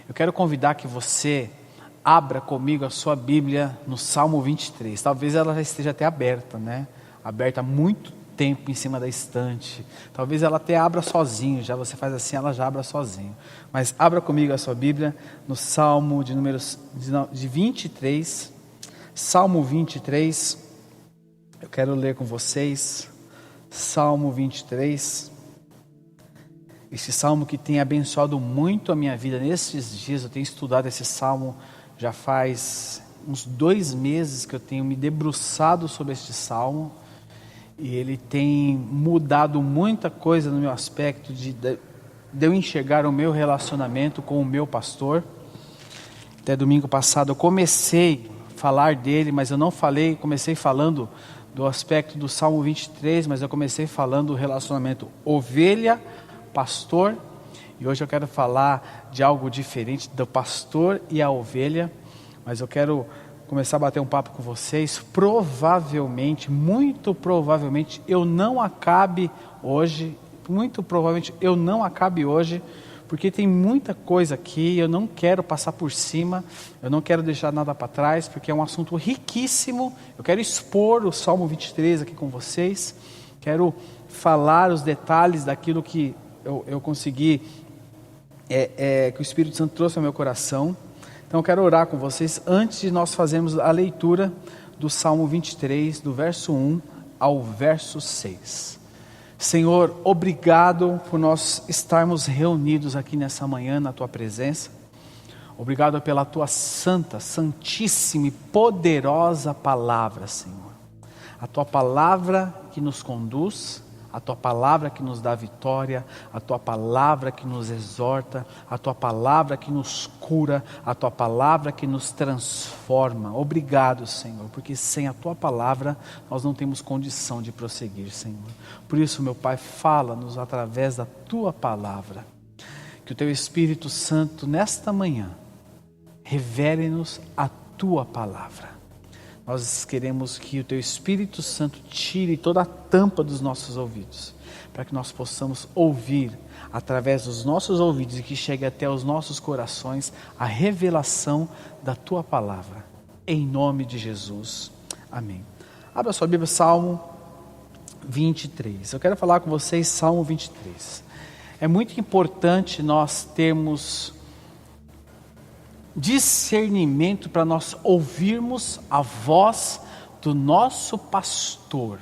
Eu quero convidar que você abra comigo a sua Bíblia no Salmo 23. Talvez ela já esteja até aberta, né? Aberta há muito tempo em cima da estante. Talvez ela até abra sozinho, já você faz assim, ela já abra sozinho. Mas abra comigo a sua Bíblia no Salmo de 23. Salmo 23. Eu quero ler com vocês. Salmo 23. Esse salmo que tem abençoado muito a minha vida nesses dias. Eu tenho estudado esse salmo já faz uns 2 meses que eu tenho me debruçado sobre este salmo. E ele tem mudado muita coisa no meu aspecto de eu enxergar o meu relacionamento com o meu pastor. Até domingo passado eu comecei a falar dele, mas eu não falei, comecei falando do aspecto do Salmo 23, mas eu comecei falando do relacionamento ovelha, pastor. E hoje eu quero falar de algo diferente, do pastor e a ovelha. Mas eu quero começar a bater um papo com vocês. Provavelmente, muito provavelmente, eu não acabe hoje. Muito provavelmente eu não acabe hoje, porque tem muita coisa aqui. Eu não quero passar por cima, eu não quero deixar nada para trás, porque é um assunto riquíssimo. Eu quero expor o Salmo 23 aqui com vocês. Quero falar os detalhes daquilo que eu consegui, que o Espírito Santo trouxe ao meu coração. Então eu quero orar com vocês antes de nós fazermos a leitura do Salmo 23, do verso 1 ao verso 6. Senhor, obrigado por nós estarmos reunidos aqui nessa manhã na Tua presença. Obrigado pela Tua santa, santíssima e poderosa palavra, Senhor. A Tua palavra que nos conduz, a Tua palavra que nos dá vitória, a Tua palavra que nos exorta, a Tua palavra que nos cura, a Tua palavra que nos transforma. Obrigado, Senhor, porque sem a Tua palavra nós não temos condição de prosseguir, Senhor. Por isso, meu Pai, fala-nos através da Tua palavra. Que o Teu Espírito Santo, nesta manhã, revele-nos a Tua palavra. Nós queremos que o Teu Espírito Santo tire toda a tampa dos nossos ouvidos, para que nós possamos ouvir através dos nossos ouvidos e que chegue até os nossos corações a revelação da Tua palavra. Em nome de Jesus. Amém. Abra sua Bíblia, Salmo 23. Eu quero falar com vocês Salmo 23. É muito importante nós termos discernimento para nós ouvirmos a voz do nosso pastor.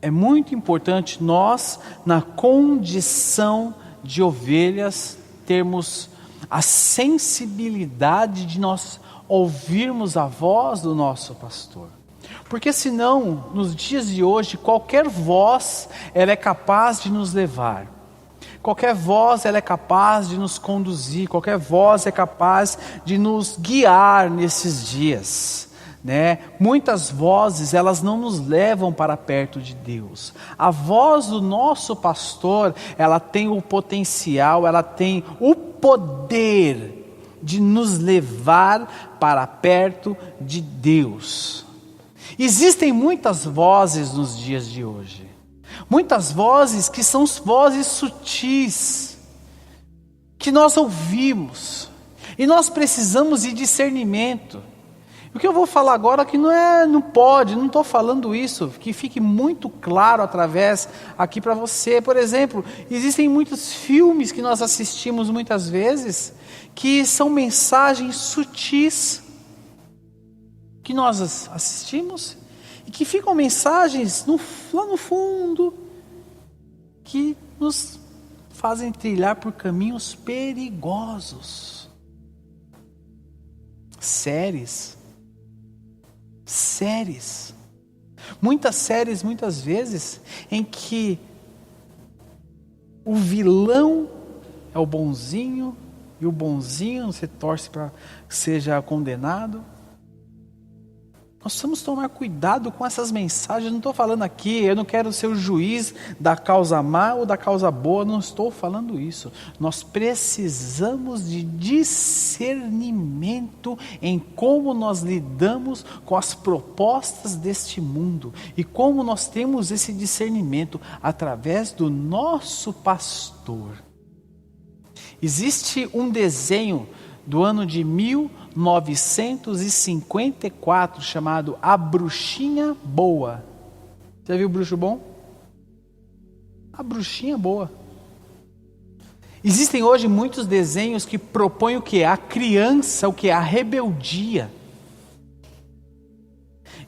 É muito importante nós, na condição de ovelhas, termos a sensibilidade de nós ouvirmos a voz do nosso pastor. Porque senão, nos dias de hoje, qualquer voz ela é capaz de nos levar. Qualquer voz ela é capaz de nos conduzir, qualquer voz é capaz de nos guiar nesses dias, né? Muitas vozes elas não nos levam para perto de Deus. A voz do nosso pastor, ela tem o potencial, ela tem o poder de nos levar para perto de Deus. Existem muitas vozes nos dias de hoje. Muitas vozes que são vozes sutis, que nós ouvimos, e nós precisamos de discernimento. O que eu vou falar agora que não estou falando isso, que fique muito claro através aqui para você. Por exemplo, existem muitos filmes que nós assistimos muitas vezes, que são mensagens sutis, que nós assistimos, e que ficam mensagens lá no fundo, que nos fazem trilhar por caminhos perigosos. Séries. Muitas séries, muitas vezes, em que o vilão é o bonzinho, e o bonzinho você torce para que seja condenado. Nós precisamos tomar cuidado com essas mensagens. Não estou falando aqui, eu não quero ser o juiz da causa má ou da causa boa, não estou falando isso. Nós precisamos de discernimento em como nós lidamos com as propostas deste mundo. E como nós temos esse discernimento através do nosso pastor. Existe um desenho do ano de 1954 chamado A Bruxinha Boa. Já viu o Bruxo Bom? A Bruxinha Boa. Existem hoje muitos desenhos que propõem o que? A criança, o que? A rebeldia.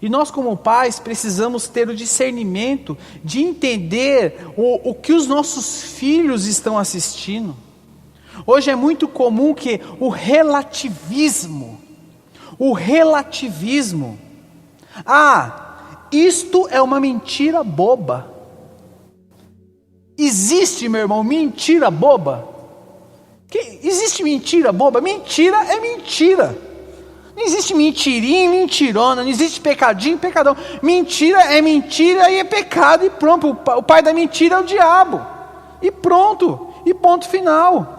E nós como pais precisamos ter o discernimento de entender o que os nossos filhos estão assistindo. Hoje é muito comum que o relativismo, isto é uma mentira boba. Existe, meu irmão, mentira boba? Existe mentira boba? Mentira é mentira. Não existe mentirinha, mentirona, não existe pecadinho, pecadão. Mentira é mentira e é pecado e pronto. O pai da mentira é o diabo. E pronto, e ponto final.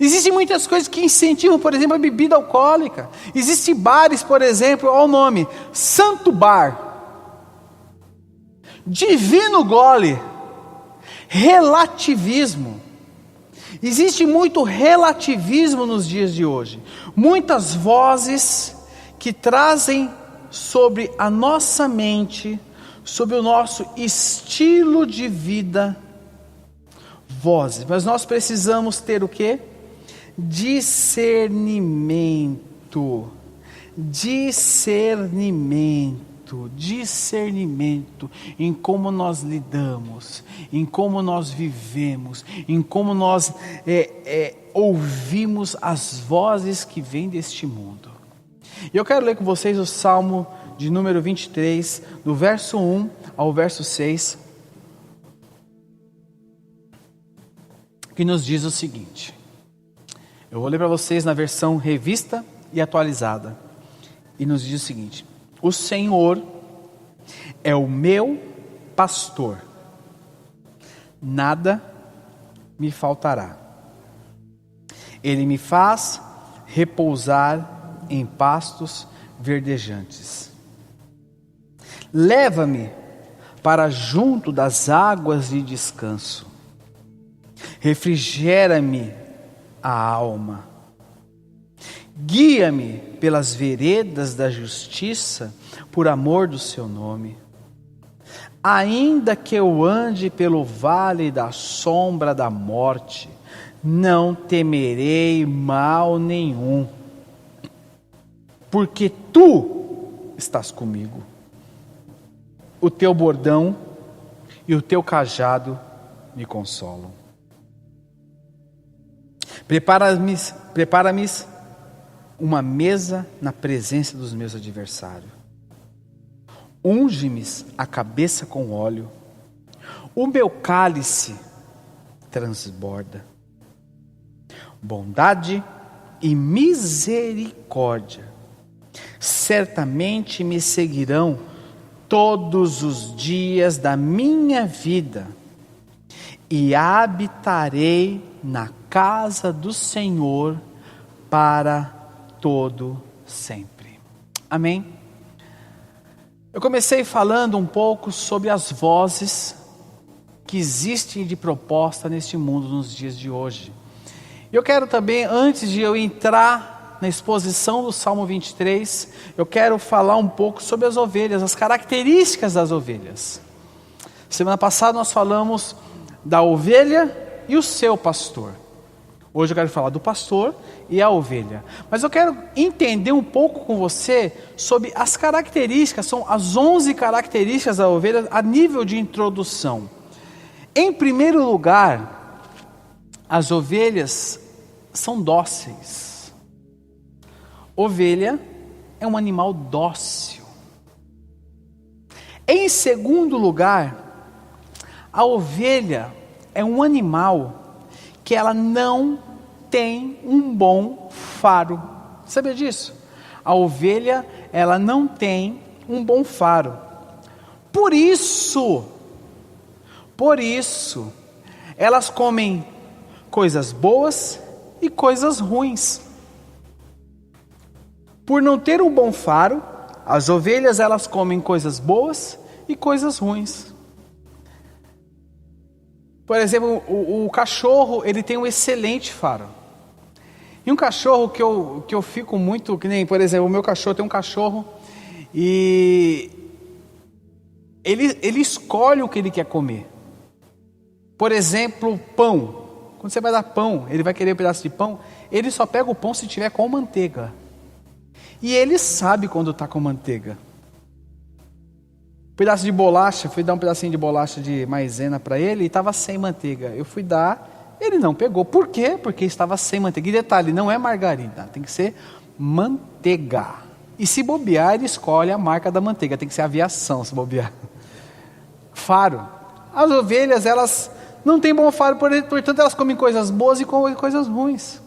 Existem muitas coisas que incentivam, por exemplo, a bebida alcoólica. Existem bares, por exemplo, olha o nome, Santo Bar, Divino Gole, relativismo. Existe muito relativismo nos dias de hoje. Muitas vozes que trazem sobre a nossa mente, sobre o nosso estilo de vida, vozes. Mas nós precisamos ter o quê? Discernimento em como nós lidamos, em como nós vivemos, em como nós ouvimos as vozes que vêm deste mundo. E eu quero ler com vocês o Salmo de número 23, do verso 1 ao verso 6, que nos diz o seguinte. Eu vou ler para vocês na versão revista e atualizada. E nos diz o seguinte: o Senhor é o meu pastor, nada me faltará. Ele me faz repousar em pastos verdejantes. Leva-me para junto das águas de descanso. Refrigera-me a alma. Guia-me pelas veredas da justiça, por amor do seu nome. Ainda que eu ande pelo vale da sombra da morte, não temerei mal nenhum, porque tu estás comigo. O teu bordão e o teu cajado me consolam. Prepara-me uma mesa na presença dos meus adversários. Unge-me a cabeça com óleo. O meu cálice transborda. Bondade e misericórdia certamente me seguirão todos os dias da minha vida, e habitarei na casa do Senhor para todo sempre. Amém? Eu comecei falando um pouco sobre as vozes que existem de proposta neste mundo nos dias de hoje. Eu quero também, antes de eu entrar na exposição do Salmo 23, eu quero falar um pouco sobre as ovelhas, as características das ovelhas. Semana passada nós falamos da ovelha e o seu pastor. Hoje eu quero falar do pastor e a ovelha. Mas eu quero entender um pouco com você sobre as características, são as 11 características da ovelha a nível de introdução. Em primeiro lugar, as ovelhas são dóceis. Ovelha é um animal dócil. Em segundo lugar, a ovelha é um animal que ela não tem um bom faro. Sabia disso? A ovelha, ela não tem um bom faro. Por isso, elas comem coisas boas e coisas ruins. Por não ter um bom faro, as ovelhas, elas comem coisas boas e coisas ruins. Por exemplo, o cachorro, ele tem um excelente faro. E um cachorro que eu fico muito, que nem, por exemplo, o meu cachorro tem um cachorro e ele escolhe o que ele quer comer. Por exemplo, pão. Quando você vai dar pão, ele vai querer um pedaço de pão, ele só pega o pão se tiver com manteiga. E ele sabe quando está com manteiga. Pedaço de bolacha, fui dar um pedacinho de bolacha de maisena para ele e estava sem manteiga. Eu fui dar, ele não pegou. Por quê? Porque estava sem manteiga. E detalhe, não é margarina, tem que ser manteiga. E se bobear, ele escolhe a marca da manteiga, tem que ser aviação se bobear. Faro. As ovelhas, elas não têm bom faro, portanto elas comem coisas boas e comem coisas ruins.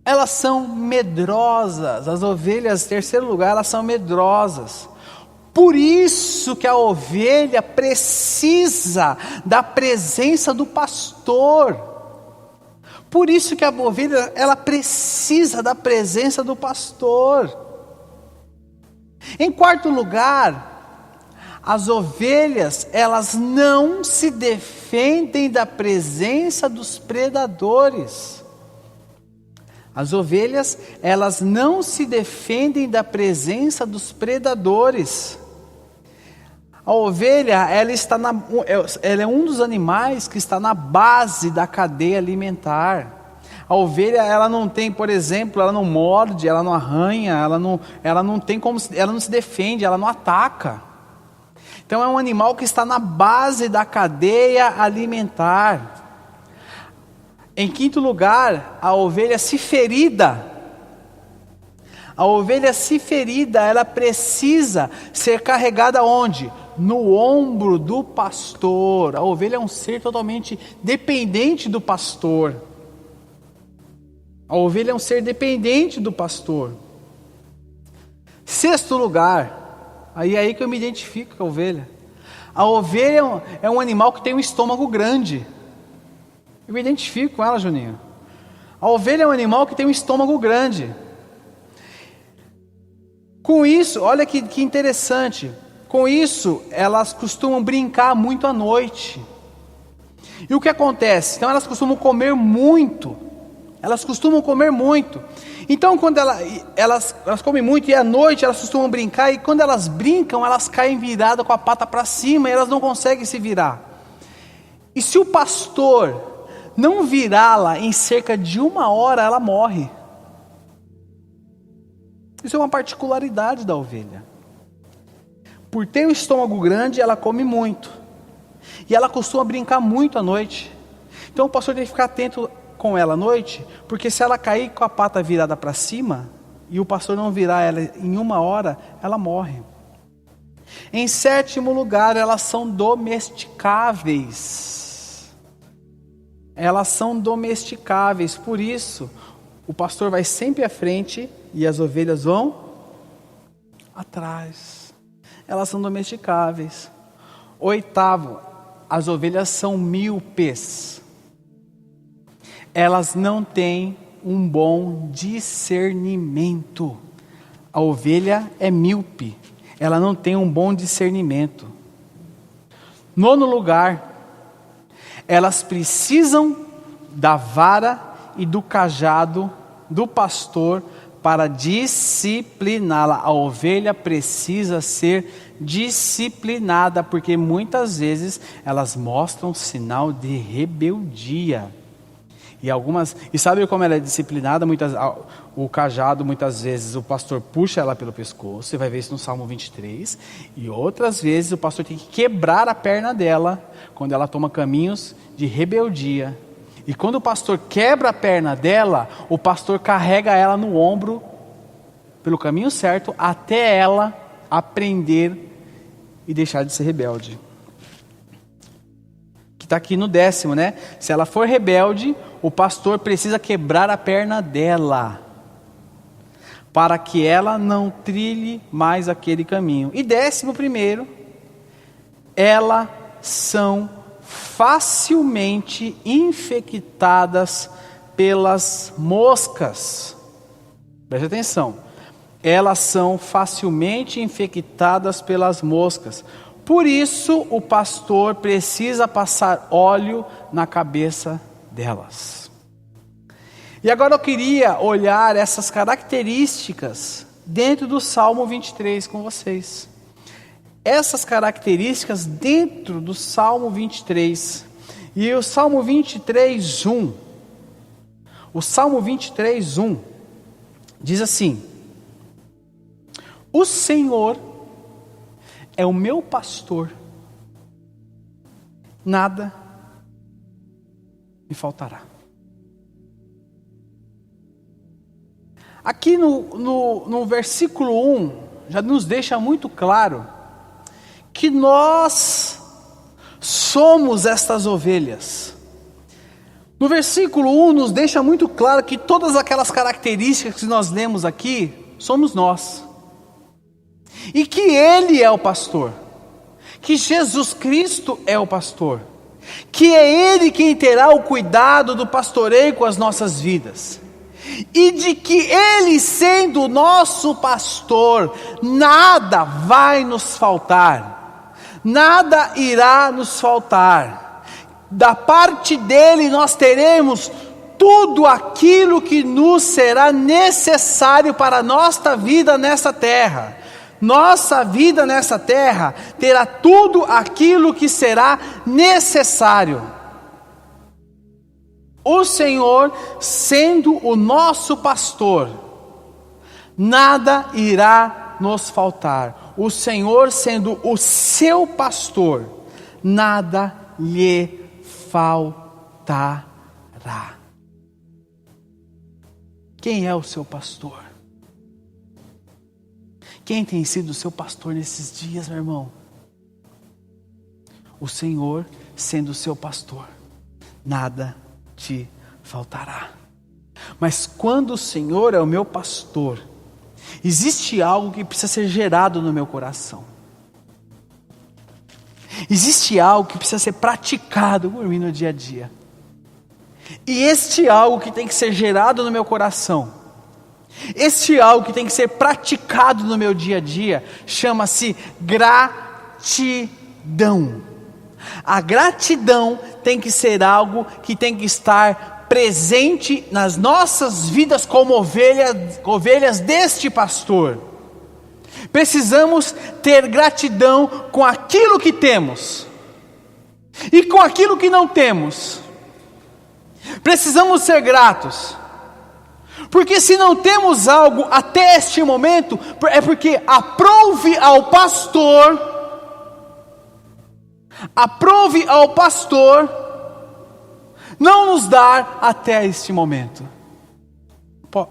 Elas são medrosas. As ovelhas, em terceiro lugar, elas são medrosas. Por isso que a ovelha precisa da presença do pastor. Por isso que a ovelha, ela precisa da presença do pastor. Em quarto lugar, as ovelhas, elas não se defendem da presença dos predadores. As ovelhas, elas não se defendem da presença dos predadores. A ovelha, ela é um dos animais que está na base da cadeia alimentar. A ovelha, ela não tem, por exemplo, ela não morde, ela não arranha, ela não tem como, ela não se defende, ela não ataca. Então é um animal que está na base da cadeia alimentar. Em quinto lugar, a ovelha se ferida. A ovelha se ferida, ela precisa ser carregada onde? No ombro do pastor. A ovelha é um ser totalmente dependente do pastor. A ovelha é um ser dependente do pastor. Sexto lugar, aí que eu me identifico com a ovelha. A ovelha é um animal que tem um estômago grande. Eu me identifico com ela, Juninho. A ovelha é um animal que tem um estômago grande. Com isso, olha que interessante. Com isso, elas costumam brincar muito à noite. E o que acontece? Então elas costumam comer muito. Elas costumam comer muito. Então quando elas comem muito e à noite elas costumam brincar. E quando elas brincam, elas caem viradas com a pata para cima e elas não conseguem se virar. E se o pastor não virá-la em cerca de 1 hora, ela morre. Isso é uma particularidade da ovelha. Por ter um estômago grande, ela come muito. E ela costuma brincar muito à noite. Então o pastor tem que ficar atento com ela à noite, porque se ela cair com a pata virada para cima, e o pastor não virar ela em 1 hora, ela morre. Em sétimo lugar, elas são domesticáveis. Elas são domesticáveis, por isso o pastor vai sempre à frente e as ovelhas vão atrás. Elas são domesticáveis. Oitavo, as ovelhas são míopes. Elas não têm um bom discernimento. A ovelha é míope, ela não tem um bom discernimento. Nono lugar, elas precisam da vara e do cajado do pastor para discipliná-la. A ovelha precisa ser disciplinada, porque muitas vezes elas mostram sinal de rebeldia. E sabe como ela é disciplinada? O cajado, muitas vezes, o pastor puxa ela pelo pescoço, você vai ver isso no Salmo 23, e outras vezes o pastor tem que quebrar a perna dela, quando ela toma caminhos de rebeldia. E quando o pastor quebra a perna dela, o pastor carrega ela no ombro, pelo caminho certo, até ela aprender e deixar de ser rebelde. Que está aqui no 10º, né? Se ela for rebelde, o pastor precisa quebrar a perna dela, para que ela não trilhe mais aquele caminho. E 11º, elas são facilmente infectadas pelas moscas. Preste atenção. Elas são facilmente infectadas pelas moscas. Por isso o pastor precisa passar óleo na cabeça delas. E agora eu queria olhar essas características dentro do Salmo 23 com vocês. Essas características dentro do Salmo 23. E o Salmo 23, 1. O Salmo 23, 1 diz assim: o Senhor é o meu pastor, nada me faltará. Aqui no versículo 1, já nos deixa muito claro que nós somos estas ovelhas. No versículo 1 nos deixa muito claro que todas aquelas características que nós lemos aqui, somos nós. E que Ele é o pastor, que Jesus Cristo é o pastor, que é Ele quem terá o cuidado do pastoreio com as nossas vidas. E de que Ele, sendo o nosso pastor, nada vai nos faltar, nada irá nos faltar. Da parte dEle nós teremos tudo aquilo que nos será necessário para a nossa vida nessa terra. Nossa vida nessa terra terá tudo aquilo que será necessário. O Senhor, sendo o nosso pastor, nada irá nos faltar. O Senhor, sendo o seu pastor, nada lhe faltará. Quem é o seu pastor? Quem tem sido o seu pastor nesses dias, meu irmão? O Senhor, sendo o seu pastor, nada te faltará. Mas quando o Senhor é o meu pastor, existe algo que precisa ser gerado no meu coração. Existe algo que precisa ser praticado por mim no dia a dia. E este algo que tem que ser gerado no meu coração, este algo que tem que ser praticado no meu dia a dia, chama-se gratidão. A gratidão tem que ser algo que tem que estar presente nas nossas vidas como ovelhas deste pastor. Precisamos ter gratidão com aquilo que temos e com aquilo que não temos. Precisamos ser gratos, porque se não temos algo até este momento, é porque aprove ao pastor não nos dar até este momento.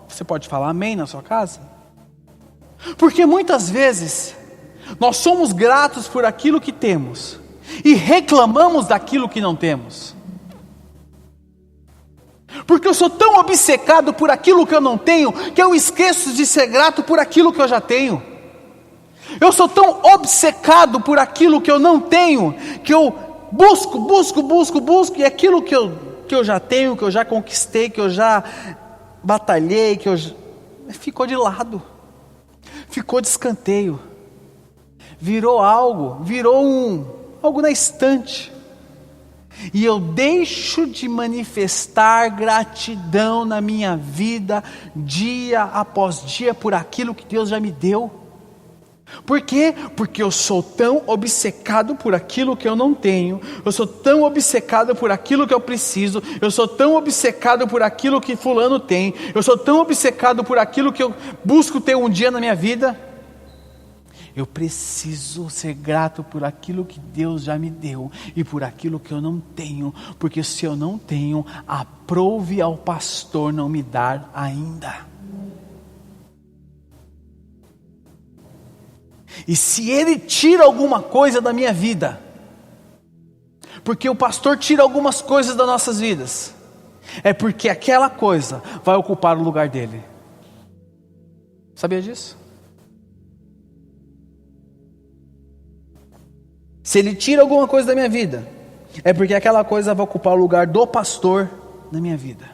Você pode falar amém na sua casa? Porque muitas vezes nós somos gratos por aquilo que temos e reclamamos daquilo que não temos. Porque eu sou tão obcecado por aquilo que eu não tenho, que eu esqueço de ser grato por aquilo que eu já tenho. Eu sou tão obcecado por aquilo que eu não tenho, que eu busco, e aquilo que eu já tenho, que eu já conquistei, que eu já batalhei, ficou de lado, ficou de escanteio, virou algo na estante. E eu deixo de manifestar gratidão na minha vida, dia após dia, por aquilo que Deus já me deu. Por quê? Porque eu sou tão obcecado por aquilo que eu não tenho, eu sou tão obcecado por aquilo que eu preciso, eu sou tão obcecado por aquilo que fulano tem, eu sou tão obcecado por aquilo que eu busco ter um dia na minha vida. Eu preciso ser grato por aquilo que Deus já me deu e por aquilo que eu não tenho, porque se eu não tenho, aprove ao pastor não me dar ainda. E se ele tira alguma coisa da minha vida, porque o pastor tira algumas coisas das nossas vidas, é porque aquela coisa vai ocupar o lugar dele. Sabia disso? Se ele tira alguma coisa da minha vida, é porque aquela coisa vai ocupar o lugar do pastor na minha vida.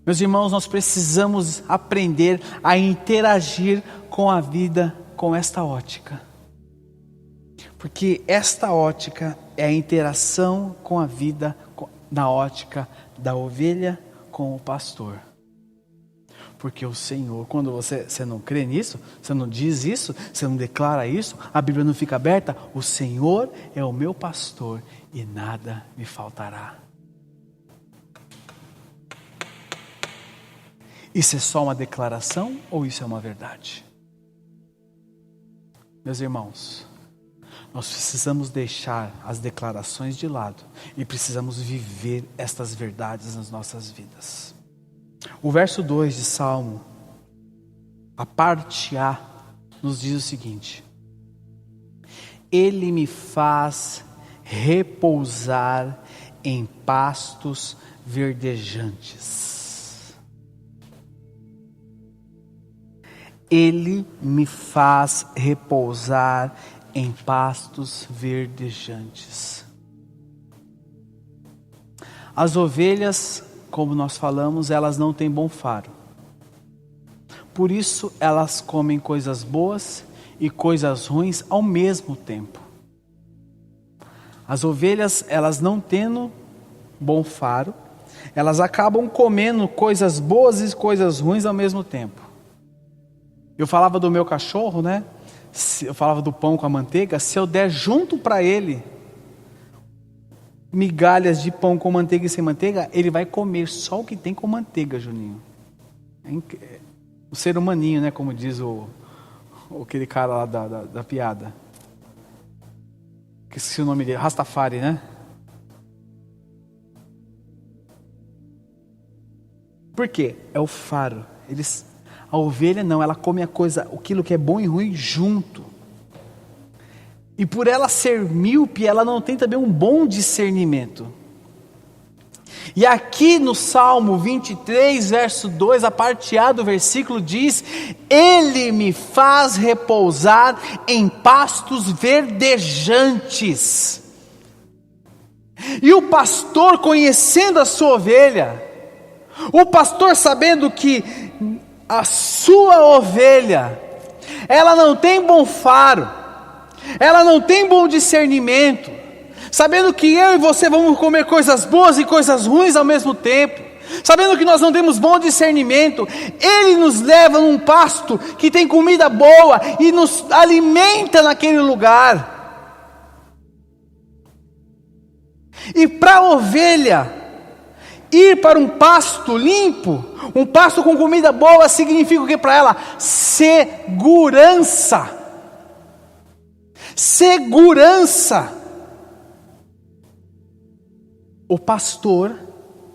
Meus irmãos, nós precisamos aprender a interagir com a vida com esta ótica. Porque esta ótica é a interação com a vida, na ótica da ovelha com o pastor. Porque o Senhor, quando você não crê nisso, você não diz isso, você não declara isso, a Bíblia não fica aberta, o Senhor é o meu pastor e nada me faltará. Isso é só uma declaração ou isso é uma verdade? Meus irmãos, nós precisamos deixar as declarações de lado e precisamos viver estas verdades nas nossas vidas. O verso 2 de Salmo, a parte A, nos diz o seguinte: Ele me faz repousar em pastos verdejantes. Ele me faz repousar em pastos verdejantes. As ovelhas, como nós falamos, elas não têm bom faro. Por isso elas comem coisas boas e coisas ruins ao mesmo tempo. As ovelhas, elas não tendo bom faro, elas acabam comendo coisas boas e coisas ruins ao mesmo tempo. Eu falava do meu cachorro, né? Eu falava do pão com a manteiga. Se eu der junto para ele migalhas de pão com manteiga e sem manteiga, ele vai comer só o que tem com manteiga, Juninho. O ser humaninho, né? Como diz aquele cara lá da piada. Que esqueci o nome dele, Rastafari, né? Por quê? É o faro. A ovelha não, ela come aquilo que é bom e ruim junto. E por ela ser míope, ela não tem também um bom discernimento. E aqui no Salmo 23, verso 2, a parte A do versículo diz: Ele me faz repousar em pastos verdejantes. E o pastor, conhecendo a sua ovelha, o pastor sabendo que a sua ovelha, ela não tem bom faro, ela não tem bom discernimento, sabendo que eu e você vamos comer coisas boas e coisas ruins ao mesmo tempo, sabendo que nós não temos bom discernimento, Ele nos leva num pasto que tem comida boa e nos alimenta naquele lugar. E para a ovelha ir para um pasto limpo, um pasto com comida boa, significa o que para ela? Segurança. Segurança. O pastor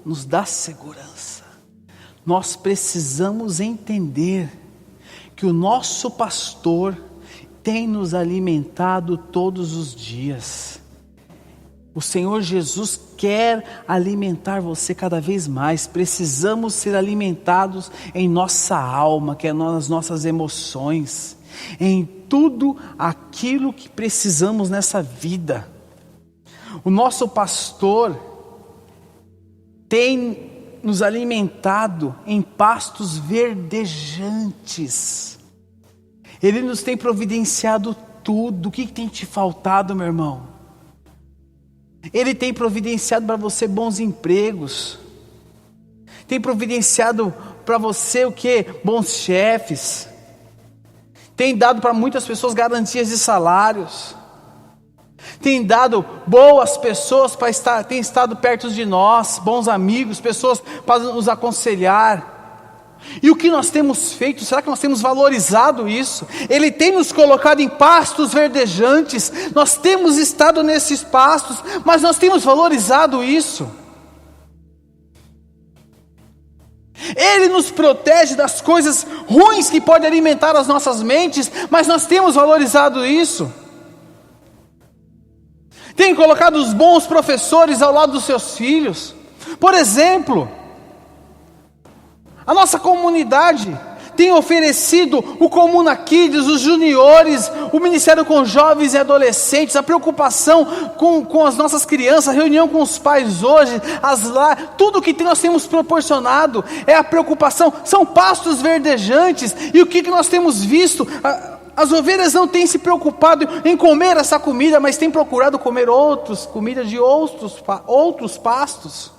nos dá segurança. Nós precisamos entender que o nosso pastor tem nos alimentado todos os dias. O Senhor Jesus quer alimentar você cada vez mais. Precisamos ser alimentados em nossa alma, que é nas nossas emoções, em tudo aquilo que precisamos nessa vida. O nosso pastor tem nos alimentado em pastos verdejantes. Ele nos tem providenciado tudo. O que tem te faltado, meu irmão? Ele tem providenciado para você bons empregos. Tem providenciado para você o quê? Bons chefes. Tem dado para muitas pessoas garantias de salários. Tem dado boas pessoas tem estado perto de nós, bons amigos, pessoas para nos aconselhar. E o que nós temos feito? Será que nós temos valorizado isso? Ele tem nos colocado em pastos verdejantes. Nós temos estado nesses pastos, mas nós temos valorizado isso. Ele nos protege das coisas ruins que podem alimentar as nossas mentes, mas nós temos valorizado isso. Tem colocado os bons professores ao lado dos seus filhos. Por exemplo, a nossa comunidade tem oferecido o Comuna Kids, os juniores, o Ministério com Jovens e Adolescentes, a preocupação com as nossas crianças, a reunião com os pais hoje, tudo que nós temos proporcionado é a preocupação, são pastos verdejantes. E o que nós temos visto? As ovelhas não têm se preocupado em comer essa comida, mas têm procurado comer comida de outros pastos.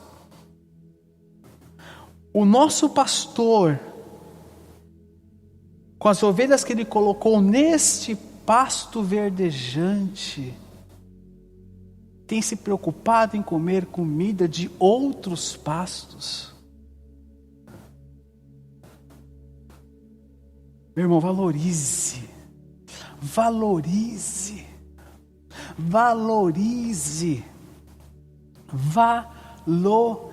O nosso pastor, com as ovelhas que ele colocou neste pasto verdejante, tem se preocupado em comer comida de outros pastos. Meu irmão, valorize, valorize, valorize, valorize,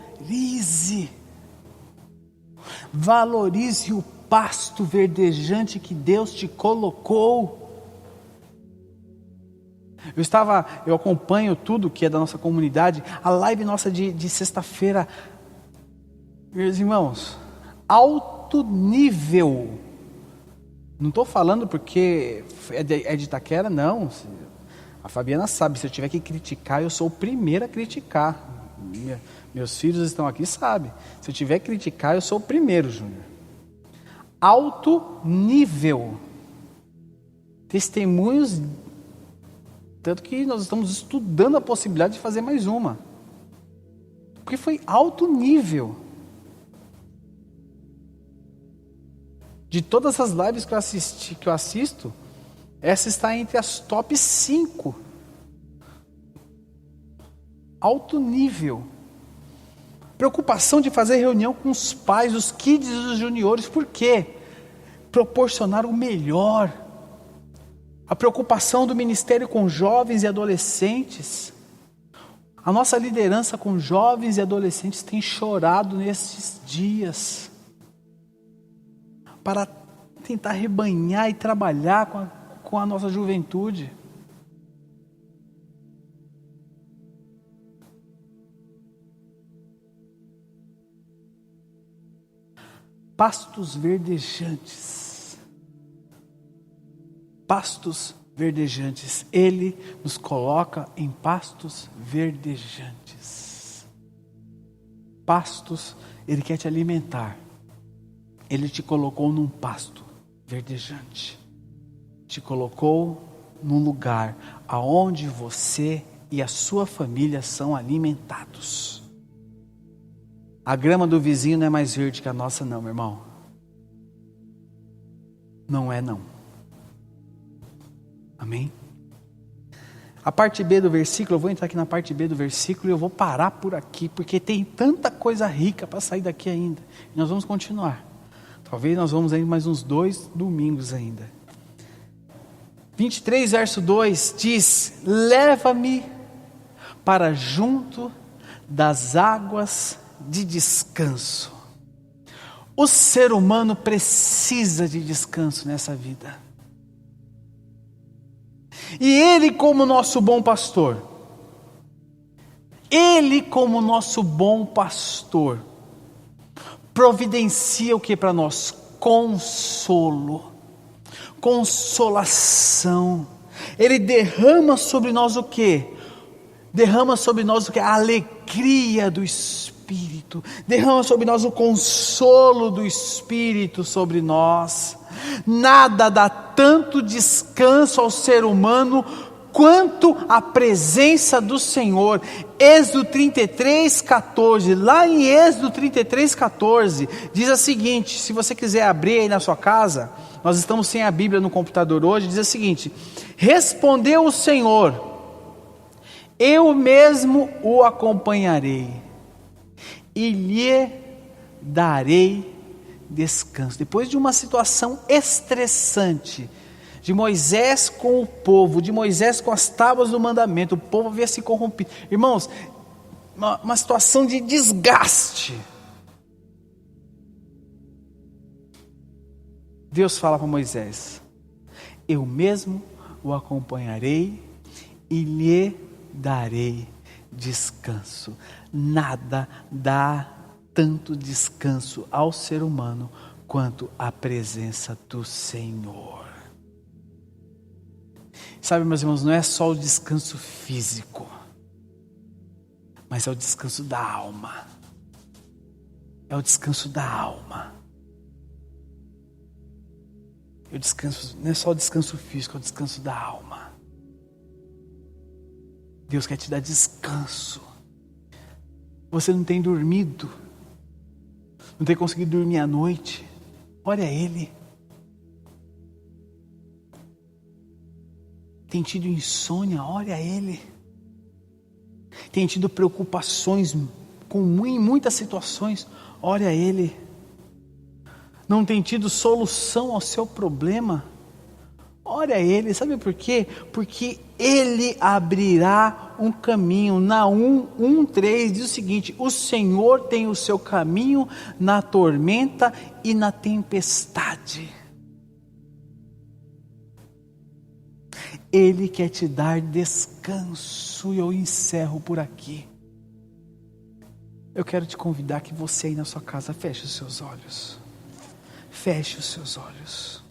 valorize o pasto verdejante que Deus te colocou. Eu acompanho tudo que é da nossa comunidade, a live nossa de sexta-feira, meus irmãos, alto nível. Não estou falando porque é de Itaquera, não. A Fabiana sabe, se eu tiver que criticar, eu sou o primeiro a criticar. Meus filhos estão aqui, sabem. Se eu tiver que criticar, eu sou o primeiro, Júnior. Alto nível. Testemunhos, tanto que nós estamos estudando a possibilidade de fazer mais uma. Porque foi alto nível. De todas as lives que eu assisto, essa está entre as top 5. Alto nível. Preocupação de fazer reunião com os pais, os kids e os juniores. Por quê? Proporcionar o melhor. A preocupação do ministério com jovens e adolescentes. A nossa liderança com jovens e adolescentes tem chorado nesses dias, para tentar rebanhar e trabalhar com a nossa juventude. Pastos verdejantes. Pastos verdejantes. Ele nos coloca em pastos verdejantes. Pastos, Ele quer te alimentar. Ele te colocou num pasto verdejante. Te colocou num lugar aonde você e a sua família são alimentados. A grama do vizinho não é mais verde que a nossa, não, meu irmão. Não é, não. Amém? A parte B do versículo, eu vou entrar aqui na parte B do versículo e eu vou parar por aqui, porque tem tanta coisa rica para sair daqui ainda. E nós vamos continuar. Talvez nós vamos aí mais uns 2 domingos ainda. 23, verso 2 diz: leva-me para junto das águas de descanso. O ser humano precisa de descanso nessa vida. E Ele, como nosso bom pastor, providencia o que para nós? Consolo, consolação. Ele derrama sobre nós o que? A alegria do Espírito. Derrama sobre nós o consolo do Espírito sobre nós. Nada dá tanto descanso ao ser humano quanto a presença do Senhor. Êxodo 33:14, lá em Êxodo 33:14, diz o seguinte, se você quiser abrir aí na sua casa, nós estamos sem a Bíblia no computador hoje, diz o seguinte: respondeu o Senhor, eu mesmo o acompanharei, e lhe darei descanso. Depois de uma situação estressante, de Moisés com o povo, de Moisés com as tábuas do mandamento, o povo havia se corrompido. Irmãos, uma situação de desgaste. Deus fala para Moisés: eu mesmo o acompanharei e lhe darei descanso. Nada dá tanto descanso ao ser humano quanto a presença do Senhor. Sabe, meus irmãos, não é só o descanso físico, mas é o descanso da alma. É o descanso da alma. Eu descanso, não é só o descanso físico, é o descanso da alma. Deus quer te dar descanso. Você não tem dormido, não tem conseguido dormir à noite. Olha Ele. Tem tido insônia, olha Ele. Tem tido preocupações em muitas situações, olha Ele. Não tem tido solução ao seu problema, olha Ele. Sabe por quê? Porque Ele abrirá um caminho. Naum 1:3 diz o seguinte: o Senhor tem o seu caminho na tormenta e na tempestade. Ele quer te dar descanso. E eu encerro por aqui. Eu quero te convidar que você aí na sua casa feche os seus olhos. Feche os seus olhos.